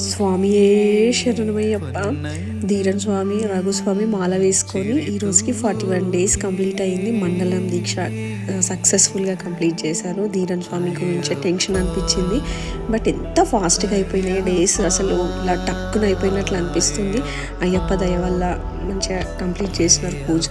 స్వామియే శరణమయ్యప్ప. ధీరన్ స్వామి, రఘుస్వామి మాల వేసుకొని ఈ రోజుకి 41 days కంప్లీట్ అయింది. మండలం దీక్ష సక్సెస్ఫుల్గా కంప్లీట్ చేశారు. ధీరన్ స్వామి గురించి టెన్షన్ అనిపించింది, బట్ ఎంత ఫాస్ట్గా అయిపోయినాయి డేస్, అసలు ఇలా టక్కున అయిపోయినట్లు అనిపిస్తుంది. అయ్యప్ప దయ వల్ల మంచిగా కంప్లీట్ చేసినారు పూజ.